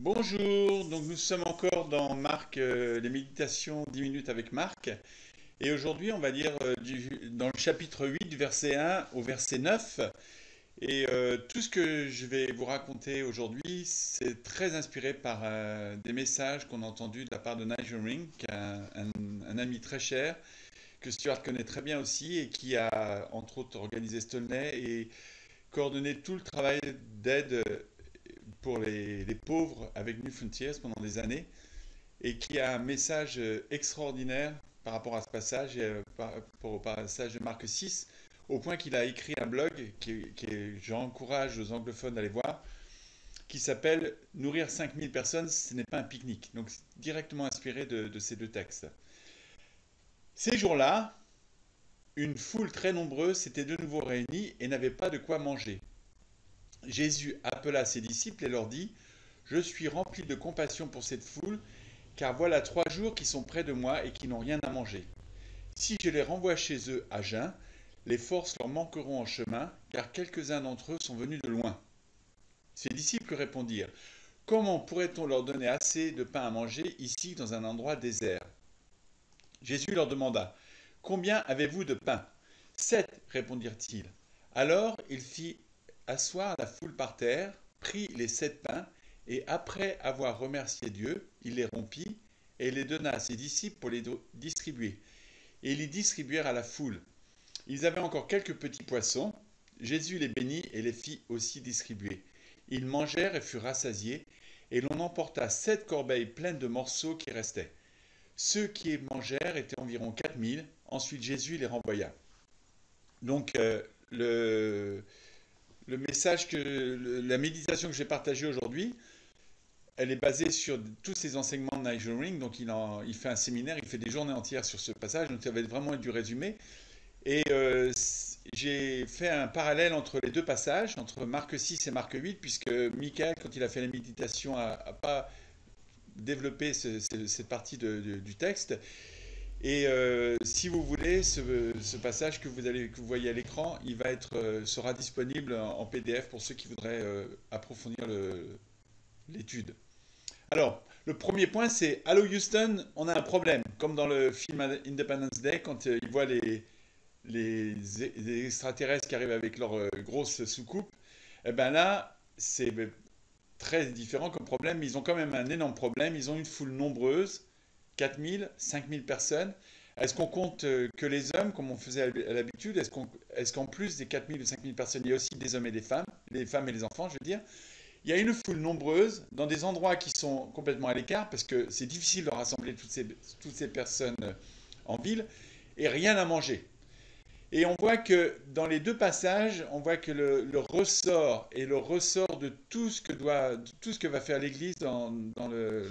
Bonjour, donc nous sommes encore dans Marc, les méditations 10 minutes avec Marc. Et aujourd'hui, on va lire dans le chapitre 8 du verset 1 au verset 9. Et tout ce que je vais vous raconter aujourd'hui, c'est très inspiré par des messages qu'on a entendus de la part de Nigel Ring, qui est un ami très cher, que Stuart connaît très bien aussi, et qui a entre autres organisé Stoney et coordonné tout le travail d'aide pour les pauvres avec New Frontiers pendant des années et qui a un message extraordinaire par rapport à ce passage, par rapport au passage de Marc 6, au point qu'il a écrit un blog j'encourage aux anglophones d'aller voir, qui s'appelle Nourrir 5000 personnes, ce n'est pas un pique-nique. Donc directement inspiré de ces deux textes. Ces jours-là, une foule très nombreuse s'était de nouveau réunie et n'avait pas de quoi manger. Jésus appela ses disciples et leur dit: Je suis rempli de compassion pour cette foule, car voilà 3 jours qu'ils sont près de moi et qui n'ont rien à manger. Si je les renvoie chez eux à jeun, les forces leur manqueront en chemin, car quelques-uns d'entre eux sont venus de loin. Ses disciples répondirent: Comment pourrait-on leur donner assez de pain à manger ici dans un endroit désert? Jésus leur demanda: Combien avez-vous de pain? 7, répondirent-ils. Alors il fit asseoir la foule par terre, prit les 7 pains, et après avoir remercié Dieu, il les rompit et les donna à ses disciples pour les distribuer. Et ils les distribuèrent à la foule. Ils avaient encore quelques petits poissons. Jésus les bénit et les fit aussi distribuer. Ils mangèrent et furent rassasiés, et l'on emporta 7 corbeilles pleines de morceaux qui restaient. Ceux qui mangèrent étaient environ 4000. Ensuite Jésus les renvoya. Donc le message la méditation que j'ai partagée aujourd'hui, elle est basée sur tous ces enseignements de Nigel Ring. Donc il fait un séminaire, il fait des journées entières sur ce passage, donc ça va être vraiment du résumé. Et j'ai fait un parallèle entre les deux passages, entre Marc 6 et Marc 8, puisque Michael, quand il a fait la méditation, n'a pas développé cette partie du texte. Et si vous voulez, ce passage que vous voyez à l'écran, sera disponible en PDF pour ceux qui voudraient approfondir l'étude. Alors, le premier point, c'est: Allô Houston, on a un problème. Comme dans le film Independence Day, quand ils voient les extraterrestres qui arrivent avec leur grosse soucoupe, et bien là, c'est très différent comme problème, mais ils ont quand même un énorme problème. Ils ont une foule nombreuse, 4000, 5000 personnes. Est-ce qu'on compte que les hommes, comme on faisait à l'habitude? Est-ce qu'en plus des 4000 ou 5000 personnes, il y a aussi des hommes et des femmes et les enfants, je veux dire? Il y a une foule nombreuse dans des endroits qui sont complètement à l'écart, parce que c'est difficile de rassembler toutes ces personnes en ville, et rien à manger. Et on voit que dans les deux passages, on voit que le ressort et le ressort de tout ce que va faire l'Église dans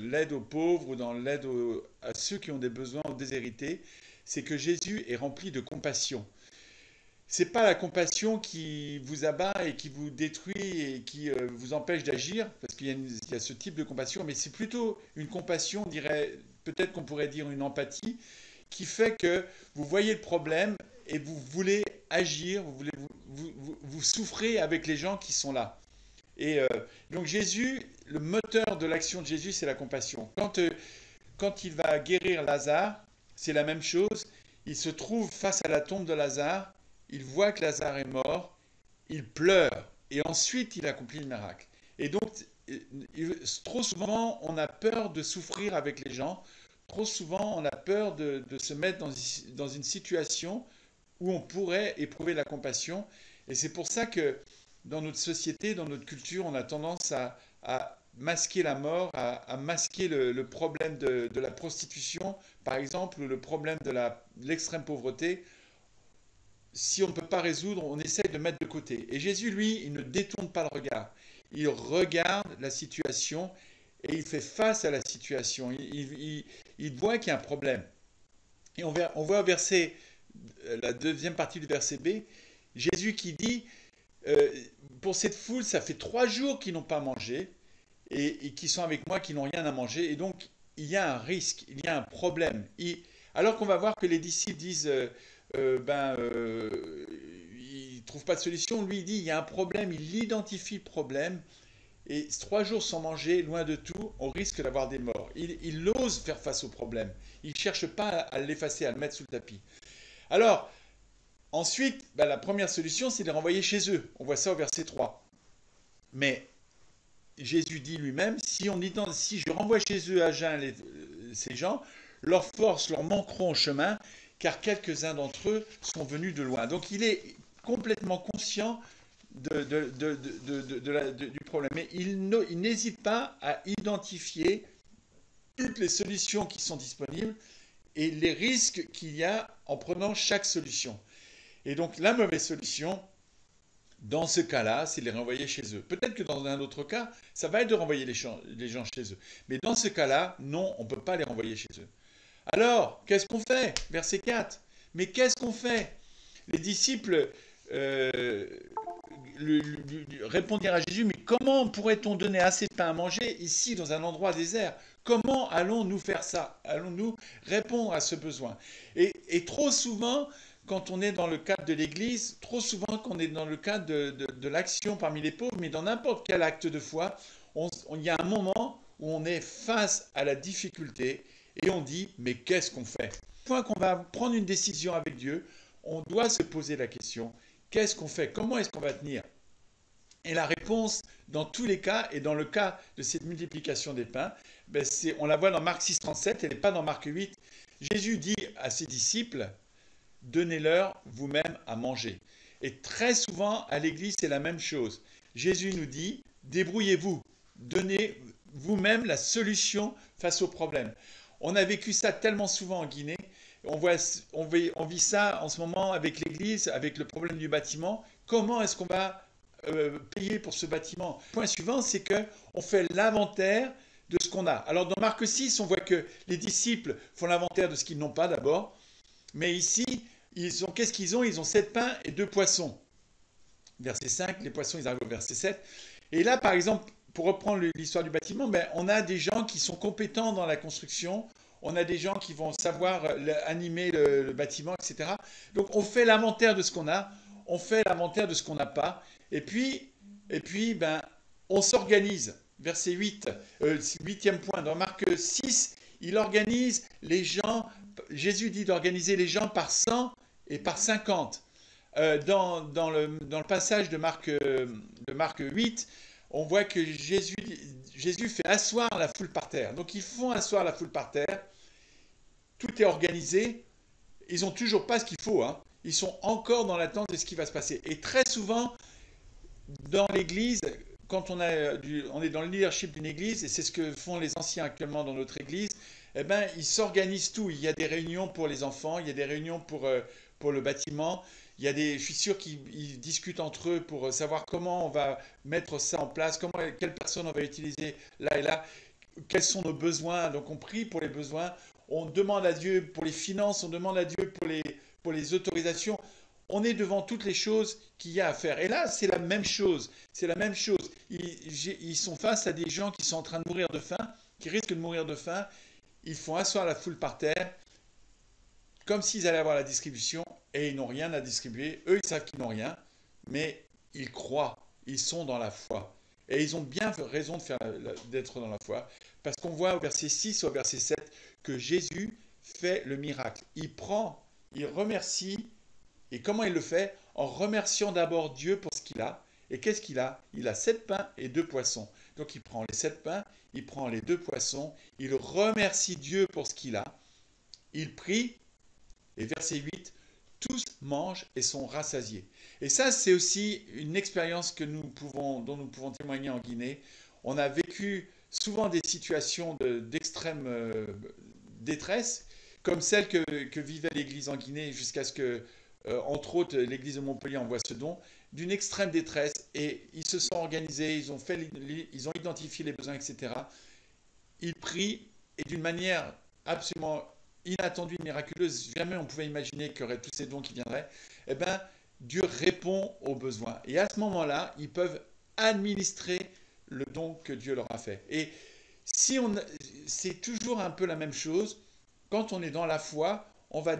l'aide aux pauvres ou dans l'aide à ceux qui ont des besoins, aux déshérités, c'est que Jésus est rempli de compassion. C'est pas la compassion qui vous abat et qui vous détruit et qui vous empêche d'agir, parce qu'il y a ce type de compassion, mais c'est plutôt une compassion, peut-être qu'on pourrait dire une empathie, qui fait que vous voyez le problème et vous voulez agir, vous souffrez avec les gens qui sont là. Et donc Jésus, le moteur de l'action de Jésus, c'est la compassion. Quand il va guérir Lazare, c'est la même chose. Il se trouve face à la tombe de Lazare, il voit que Lazare est mort, il pleure, et ensuite il accomplit le miracle. Et donc, trop souvent, on a peur de souffrir avec les gens. Trop souvent, on a peur de se mettre dans une situation où on pourrait éprouver la compassion. Et c'est pour ça que dans notre société, dans notre culture, on a tendance à masquer la mort, à masquer le problème de la prostitution, par exemple, ou le problème de l'extrême pauvreté. Si on ne peut pas résoudre, on essaye de mettre de côté. Et Jésus, lui, il ne détourne pas le regard. Il regarde la situation et il fait face à la situation. Il voit qu'il y a un problème. Et on voit au verset, la deuxième partie du verset B, Jésus qui dit, euh, pour cette foule, ça fait 3 jours qu'ils n'ont pas mangé et qui sont avec moi, qui n'ont rien à manger. Et donc, il y a un risque, il y a un problème. Alors qu'on va voir que les disciples disent, ils ne trouvent pas de solution, lui il dit, il y a un problème, il identifie le problème Et 3 jours sans manger, loin de tout, on risque d'avoir des morts. Il ose faire face au problème. Il ne cherche pas à l'effacer, à le mettre sous le tapis. Alors, ensuite, la première solution, c'est de les renvoyer chez eux. On voit ça au verset 3. Mais Jésus dit lui-même, si je renvoie chez eux à jeun ces gens, leurs forces leur manqueront au chemin, car quelques-uns d'entre eux sont venus de loin. Donc il est complètement conscient du problème. Mais il n'hésite pas à identifier toutes les solutions qui sont disponibles et les risques qu'il y a en prenant chaque solution. Et donc la mauvaise solution, dans ce cas-là, c'est de les renvoyer chez eux. Peut-être que dans un autre cas, ça va être de renvoyer les gens chez eux. Mais dans ce cas-là, non, on ne peut pas les renvoyer chez eux. Alors, qu'est-ce qu'on fait? Verset 4. Mais qu'est-ce qu'on fait? Les disciples répondirent à Jésus, mais comment pourrait-on donner assez de pain à manger ici, dans un endroit désert? Comment allons-nous faire ça? Allons-nous répondre à ce besoin? Et trop souvent, quand on est dans le cadre de l'Église, trop souvent quand on est dans le cadre de l'action parmi les pauvres, mais dans n'importe quel acte de foi, il y a un moment où on est face à la difficulté et on dit, mais qu'est-ce qu'on fait? Une fois qu'on va prendre une décision avec Dieu, on doit se poser la question, qu'est-ce qu'on fait? Comment est-ce qu'on va tenir? Et la réponse, dans tous les cas, et dans le cas de cette multiplication des pains, on la voit dans Marc 6,37, elle n'est pas dans Marc 8. Jésus dit à ses disciples, donnez-leur vous-même à manger. Et très souvent, à l'Église, c'est la même chose. Jésus nous dit, débrouillez-vous, donnez vous-même la solution face au problème. On a vécu ça tellement souvent en Guinée. On vit ça en ce moment avec l'Église, avec le problème du bâtiment. Comment est-ce qu'on va payer pour ce bâtiment? Le point suivant, c'est qu'on fait l'inventaire de ce qu'on a. Alors dans Marc 6, on voit que les disciples font l'inventaire de ce qu'ils n'ont pas d'abord. Mais ici, qu'est-ce qu'ils ont? Ils ont 7 pains et 2 poissons. Verset 5, les poissons, ils arrivent au verset 7. Et là, par exemple, pour reprendre l'histoire du bâtiment, on a des gens qui sont compétents dans la construction, on a des gens qui vont savoir animer le bâtiment, etc. Donc on fait l'inventaire de ce qu'on a, on fait l'inventaire de ce qu'on n'a pas, et puis on s'organise. Verset 8, 8e point, dans Marc 6, il organise les gens, Jésus dit d'organiser les gens par 100 et par 50. Dans le passage de Marc 8, on voit que Jésus fait asseoir la foule par terre. Donc ils font asseoir la foule par terre, tout est organisé, ils n'ont toujours pas ce qu'il faut, hein. Ils sont encore dans l'attente de ce qui va se passer. Et très souvent, dans l'Église, quand on est dans le leadership d'une Église, et c'est ce que font les anciens actuellement dans notre Église, ils s'organisent tout. Il y a des réunions pour les enfants, il y a des réunions pour le bâtiment. Je suis sûr qu'ils discutent entre eux pour savoir comment on va mettre ça en place, quelle personne on va utiliser là et là, quels sont nos besoins. Donc on prie pour les besoins, on demande à Dieu pour les finances, on demande à Dieu pour les autorisations. On est devant toutes les choses qu'il y a à faire. Et là, c'est la même chose. C'est la même chose. Ils sont face à des gens qui sont en train de mourir de faim, qui risquent de mourir de faim. Ils font asseoir la foule par terre, comme s'ils allaient avoir la distribution, et ils n'ont rien à distribuer. Eux, ils savent qu'ils n'ont rien, mais ils croient, ils sont dans la foi. Et ils ont bien raison d'être dans la foi, parce qu'on voit au verset 6 au verset 7 que Jésus fait le miracle. Il remercie, et comment il le fait? En remerciant d'abord Dieu pour ce qu'il a. Et qu'est-ce qu'il a? Il a 7 pains et 2 poissons. Donc il prend les 7 pains, il prend les 2 poissons, il remercie Dieu pour ce qu'il a, il prie, et verset 8, tous mangent et sont rassasiés. Et ça, c'est aussi une expérience dont nous pouvons témoigner en Guinée. On a vécu souvent des situations d'extrême détresse, comme celle que vivait l'Église en Guinée jusqu'à ce que, entre autres, l'Église de Montpellier envoie ce don, d'une extrême détresse. Et ils se sont organisés, ils ont identifié les besoins, etc. Ils prient, et d'une manière absolument inattendue, miraculeuse, jamais on pouvait imaginer qu'il y aurait tous ces dons qui viendraient, Dieu répond aux besoins. Et à ce moment-là, ils peuvent administrer le don que Dieu leur a fait. Et c'est toujours un peu la même chose. Quand on est dans la foi, on va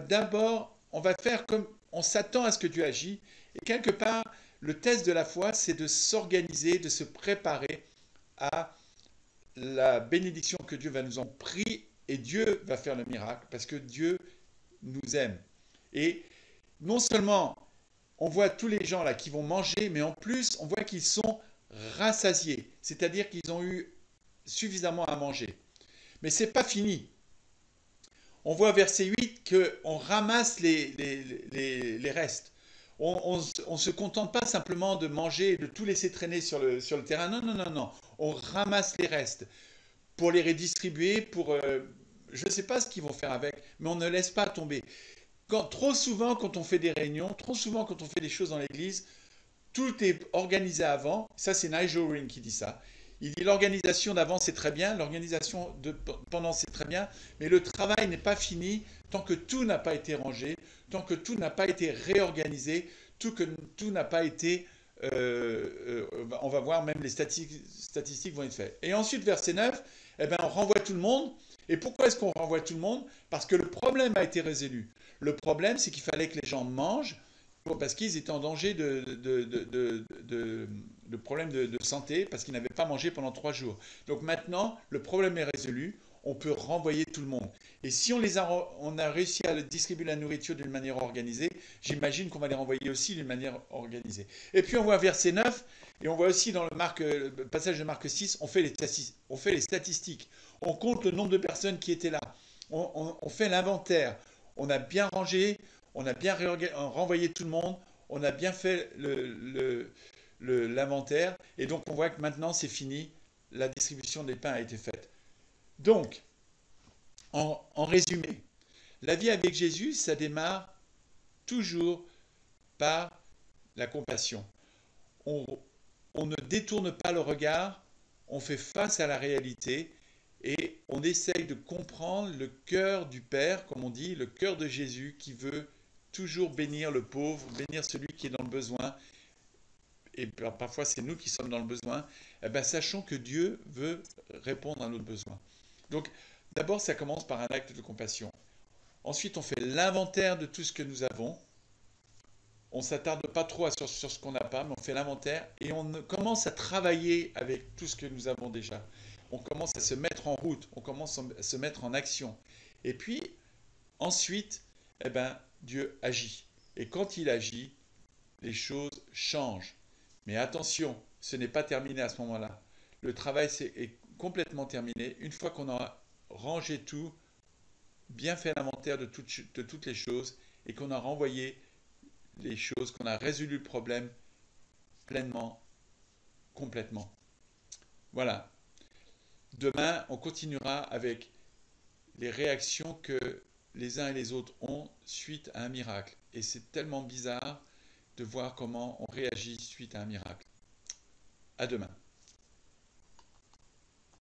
faire comme on s'attend à ce que Dieu agit. Et quelque part, le test de la foi, c'est de s'organiser, de se préparer à la bénédiction que Dieu va nous en prier et Dieu va faire le miracle parce que Dieu nous aime. Et non seulement on voit tous les gens là qui vont manger, mais en plus on voit qu'ils sont rassasiés, c'est-à-dire qu'ils ont eu suffisamment à manger. Mais c'est pas fini. On voit verset 8 qu'on ramasse les restes. On ne se contente pas simplement de manger et de tout laisser traîner sur le terrain. Non, non, non, non. On ramasse les restes pour les redistribuer, pour... je ne sais pas ce qu'ils vont faire avec, mais on ne laisse pas tomber. Trop souvent, quand on fait des réunions, trop souvent, quand on fait des choses dans l'église, tout est organisé avant. Ça, c'est Nigel Ring qui dit ça. Il dit l'organisation d'avant, c'est très bien, l'organisation de pendant, c'est très bien, mais le travail n'est pas fini tant que tout n'a pas été rangé, tant que tout n'a pas été réorganisé, tout n'a pas été... on va voir, même les statistiques vont être faites. Et ensuite, verset 9, eh ben, on renvoie tout le monde. Et pourquoi est-ce qu'on renvoie tout le monde? Parce que le problème a été résolu. Le problème, c'est qu'il fallait que les gens mangent parce qu'ils étaient en danger de problèmes de santé, parce qu'ils n'avaient pas mangé pendant 3 jours. Donc maintenant, le problème est résolu, on peut renvoyer tout le monde. Et si on a réussi à distribuer la nourriture d'une manière organisée, j'imagine qu'on va les renvoyer aussi d'une manière organisée. Et puis on voit verset 9, et on voit aussi dans le passage de Marc 6, on fait les statistiques, on compte le nombre de personnes qui étaient là, on fait l'inventaire, on a bien rangé, on a bien renvoyé tout le monde, on a bien fait l'inventaire, et donc on voit que maintenant c'est fini, la distribution des pains a été faite. Donc, en résumé, la vie avec Jésus, ça démarre toujours par la compassion. On, on ne détourne pas le regard, on fait face à la réalité et on essaye de comprendre le cœur du Père, comme on dit, le cœur de Jésus qui veut toujours bénir le pauvre, bénir celui qui est dans le besoin. Et parfois c'est nous qui sommes dans le besoin. Eh bien, sachons que Dieu veut répondre à notre besoin. Donc, d'abord, ça commence par un acte de compassion. Ensuite, on fait l'inventaire de tout ce que nous avons. On ne s'attarde pas trop sur ce qu'on n'a pas, mais on fait l'inventaire et on commence à travailler avec tout ce que nous avons déjà. On commence à se mettre en route, on commence à se mettre en action. Et puis, ensuite, eh ben, Dieu agit. Et quand il agit, les choses changent. Mais attention, ce n'est pas terminé à ce moment-là. Le travail est complètement terminé. Une fois qu'on a rangé tout, bien fait l'inventaire de toutes les choses et qu'on a renvoyé les choses, qu'on a résolu le problème pleinement, complètement. Voilà. Demain, on continuera avec les réactions que les uns et les autres ont suite à un miracle. Et c'est tellement bizarre de voir comment on réagit suite à un miracle. À demain.